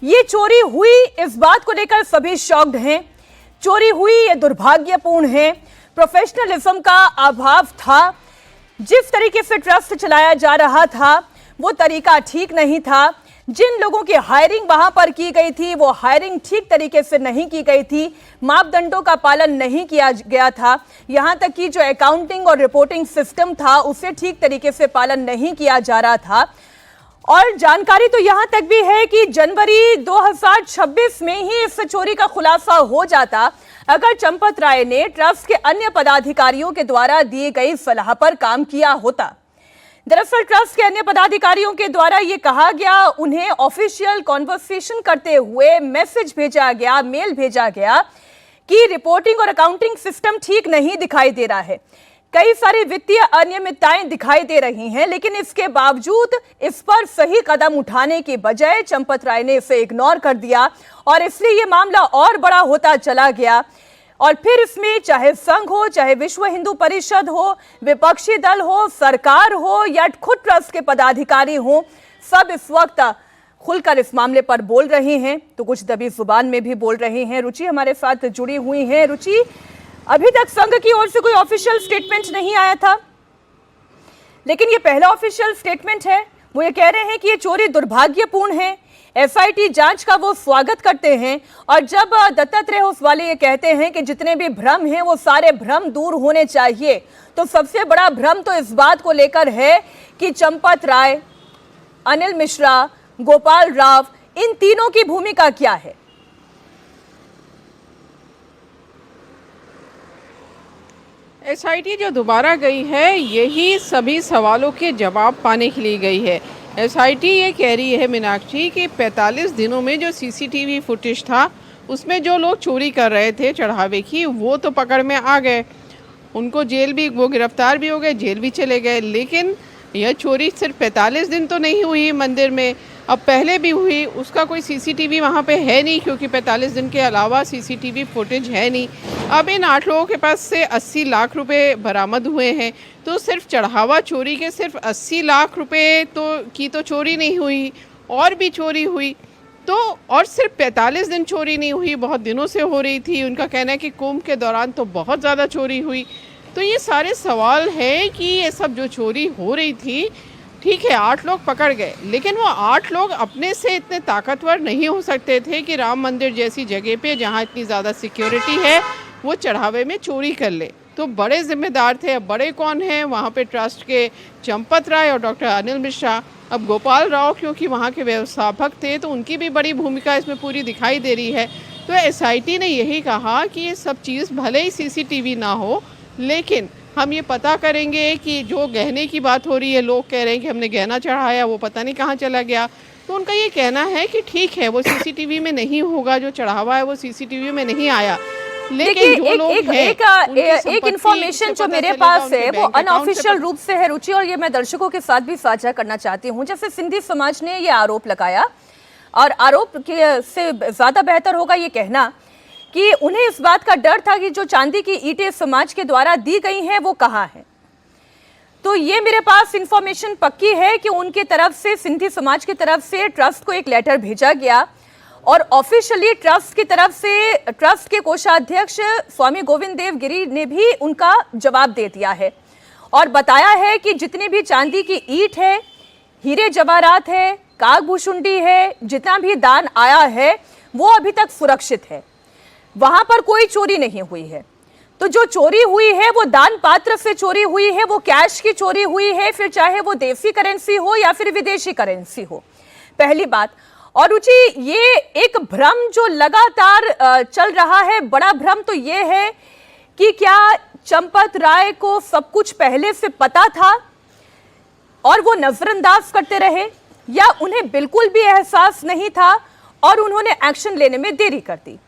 ये चोरी हुई, इस बात को लेकर सभी शॉक्ड हैं। चोरी हुई, ये दुर्भाग्यपूर्ण है। प्रोफेशनलिज्म का अभाव था। जिस तरीके से ट्रस्ट चलाया जा रहा था वो तरीका ठीक नहीं था। जिन लोगों की हायरिंग वहां पर की गई थी वो हायरिंग ठीक तरीके से नहीं की गई थी। मापदंडों का पालन नहीं किया गया था। यहां तक कि जो अकाउंटिंग और रिपोर्टिंग सिस्टम था उसे ठीक तरीके से पालन नहीं किया जा रहा था। और जानकारी तो यहां तक भी है कि जनवरी 2026 में ही इस चोरी का खुलासा हो जाता अगर चंपत राय ने ट्रस्ट के अन्य पदाधिकारियों के द्वारा दी गई सलाह पर काम किया होता। दरअसल ट्रस्ट के अन्य पदाधिकारियों के द्वारा यह कहा गया, उन्हें ऑफिशियल कॉन्वर्सेशन करते हुए मैसेज भेजा गया, मेल भेजा गया कि रिपोर्टिंग और अकाउंटिंग सिस्टम ठीक नहीं दिखाई दे रहा है। कई सारी वित्तीय अनियमितताएं दिखाई दे रही हैं, लेकिन इसके बावजूद इस पर सही कदम उठाने के बजाय चंपत राय ने इसे इग्नोर कर दिया और इसलिए यह मामला और बड़ा होता चला गया। और फिर इसमें चाहे संघ हो, चाहे विश्व हिंदू परिषद हो, विपक्षी दल हो, सरकार हो या खुद ट्रस्ट के पदाधिकारी हो, सब इस वक्त खुलकर इस मामले पर बोल रहे हैं, तो कुछ दबी जुबान में भी बोल रहे हैं। रुचि हमारे साथ जुड़ी हुई हैं। रुचि, अभी तक संघ की ओर से कोई ऑफिशियल स्टेटमेंट नहीं आया था, लेकिन ये पहला ऑफिशियल स्टेटमेंट है। वो ये कह रहे हैं कि ये चोरी दुर्भाग्यपूर्ण है, एसआईटी जांच का वो स्वागत करते हैं। और जब दत्तात्रेय होसवाले ये कहते हैं कि जितने भी भ्रम हैं वो सारे भ्रम दूर होने चाहिए, तो सबसे बड़ा भ्रम तो इस बात को लेकर है कि चंपत राय, अनिल मिश्रा, गोपाल राव, इन तीनों की भूमिका क्या है। एसआईटी जो दोबारा गई है यही सभी सवालों के जवाब पाने के लिए गई है। एसआईटी ये कह रही है मीनाक्षी कि 45 दिनों में जो सीसीटीवी फुटेज था उसमें जो लोग चोरी कर रहे थे चढ़ावे की वो तो पकड़ में आ गए, उनको जेल भी, वो गिरफ्तार भी हो गए, जेल भी चले गए। लेकिन यह चोरी सिर्फ 45 दिन तो नहीं हुई मंदिर में, अब पहले भी हुई। उसका कोई सीसीटीवी वहाँ पे है नहीं क्योंकि 45 दिन के अलावा सीसीटीवी फुटेज है नहीं। अब इन 8 लोगों के पास से 80 लाख रुपए बरामद हुए हैं, तो सिर्फ चढ़ावा चोरी के सिर्फ 80 लाख रुपए तो चोरी नहीं हुई, और भी चोरी हुई। तो और सिर्फ 45 दिन चोरी नहीं हुई, बहुत दिनों से हो रही थी। उनका कहना है कि कुंभ के दौरान तो बहुत ज़्यादा चोरी हुई। तो ये सारे सवाल है कि ये सब जो चोरी हो रही थी, ठीक है 8 लोग पकड़ गए, लेकिन वो 8 लोग अपने से इतने ताकतवर नहीं हो सकते थे कि राम मंदिर जैसी जगह पे जहाँ इतनी ज़्यादा सिक्योरिटी है वो चढ़ावे में चोरी कर ले। तो बड़े जिम्मेदार थे। अब बड़े कौन हैं? वहाँ पे ट्रस्ट के चंपत राय और डॉक्टर अनिल मिश्रा। अब गोपाल राव क्योंकि वहाँ के व्यवस्थापक थे तो उनकी भी बड़ी भूमिका इसमें पूरी दिखाई दे रही है। तो एसआईटी ने यही कहा कि ये सब चीज़ भले ही सीसीटीवी ना हो, लेकिन हम ये पता करेंगे कि जो गहने की बात हो रही है, लोग कह रहे हैं कि हमने गहना चढ़ाया, वो पता नहीं कहाँ चला गया। तो उनका ये कहना है कि ठीक है वो सीसीटीवी में नहीं होगा, जो चढ़ावा है वो सीसीटीवी में नहीं आया। लेकिन जो लोग एक इंफॉर्मेशन जो मेरे पास है वो अनऑफिशियल रूप से है रुचि, और ये मैं दर्शकों के साथ भी साझा करना चाहती हूँ। जैसे सिंधी समाज ने ये आरोप लगाया, और आरोप के से ज्यादा बेहतर होगा ये कहना कि उन्हें इस बात का डर था कि जो चांदी की ईंटें समाज के द्वारा दी गई हैं वो कहाँ है। तो ये मेरे पास इंफॉर्मेशन पक्की है कि उनके तरफ से, सिंधी समाज की तरफ से ट्रस्ट को एक लेटर भेजा गया और ऑफिशियली ट्रस्ट की तरफ से ट्रस्ट के कोषाध्यक्ष स्वामी गोविंद देव गिरी ने भी उनका जवाब दे दिया है और बताया है कि जितनी भी चांदी की ईंट है, हीरे जवाहरात है, कागभूषुंडी है, जितना भी दान आया है वो अभी तक सुरक्षित है, वहां पर कोई चोरी नहीं हुई है। तो जो चोरी हुई है वो दान पात्र से चोरी हुई है, वो कैश की चोरी हुई है, फिर चाहे वो देसी करेंसी हो या फिर विदेशी करेंसी हो, पहली बात। और रुचि, ये एक भ्रम जो लगातार चल रहा है, बड़ा भ्रम तो ये है कि क्या चंपत राय को सब कुछ पहले से पता था और वो नजरअंदाज करते रहे, या उन्हें बिल्कुल भी एहसास नहीं था और उन्होंने एक्शन लेने में देरी कर दी।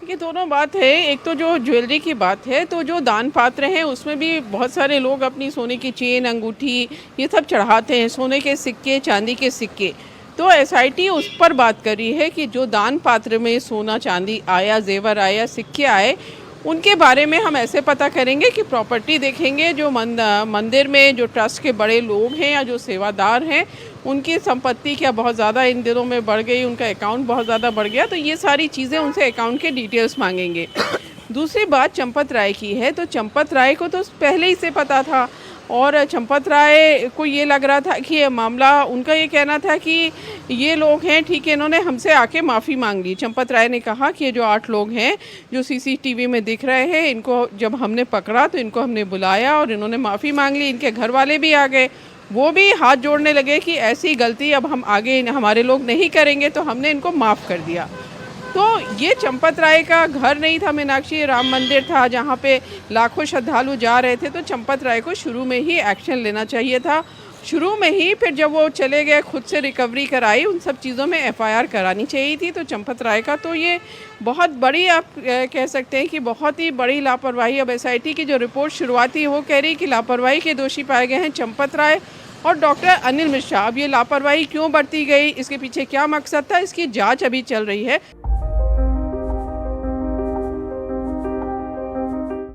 ये दोनों बात है। एक तो जो ज्वेलरी की बात है, तो जो दान पात्र हैं उसमें भी बहुत सारे लोग अपनी सोने की चेन, अंगूठी, ये सब चढ़ाते हैं, सोने के सिक्के, चांदी के सिक्के। तो एसआईटी उस पर बात कर रही है कि जो दान पात्र में सोना चांदी आया, जेवर आया, सिक्के आए, उनके बारे में हम ऐसे पता करेंगे कि प्रॉपर्टी देखेंगे, जो मंदिर में जो ट्रस्ट के बड़े लोग हैं या जो सेवादार हैं उनकी संपत्ति क्या बहुत ज़्यादा इन दिनों में बढ़ गई, उनका अकाउंट बहुत ज़्यादा बढ़ गया, तो ये सारी चीज़ें उनसे अकाउंट के डिटेल्स मांगेंगे। दूसरी बात चंपत राय की है, तो चंपत राय को तो पहले ही से पता था और चंपत राय को ये लग रहा था कि ये मामला, उनका ये कहना था कि ये लोग हैं ठीक है, इन्होंने हमसे आके माफ़ी मांग ली। चंपत राय ने कहा कि ये जो 8 लोग हैं जो सीसीटीवी में दिख रहे हैं, इनको जब हमने पकड़ा तो इनको हमने बुलाया और इन्होंने माफ़ी मांग ली। इनके घर वाले भी आ गए, वो भी हाथ जोड़ने लगे कि ऐसी गलती अब हम आगे हमारे लोग नहीं करेंगे, तो हमने इनको माफ़ कर दिया। तो ये चंपत राय का घर नहीं था मीनाक्षी, राम मंदिर था जहाँ पे लाखों श्रद्धालु जा रहे थे। तो चंपत राय को शुरू में ही एक्शन लेना चाहिए था, शुरू में ही। फिर जब वो चले गए, खुद से रिकवरी कराई, उन सब चीज़ों में एफआईआर करानी चाहिए थी। तो चंपत राय का तो ये बहुत बड़ी, आप कह सकते हैं कि बहुत ही बड़ी लापरवाही। अब एसआईटी की जो रिपोर्ट शुरुआती है वो कह रही कि लापरवाही के दोषी पाए गए हैं चंपत राय और डॉक्टर अनिल मिश्रा। अब ये लापरवाही क्यों बरती गई, इसके पीछे क्या मकसद था, इसकी जांच अभी चल रही है।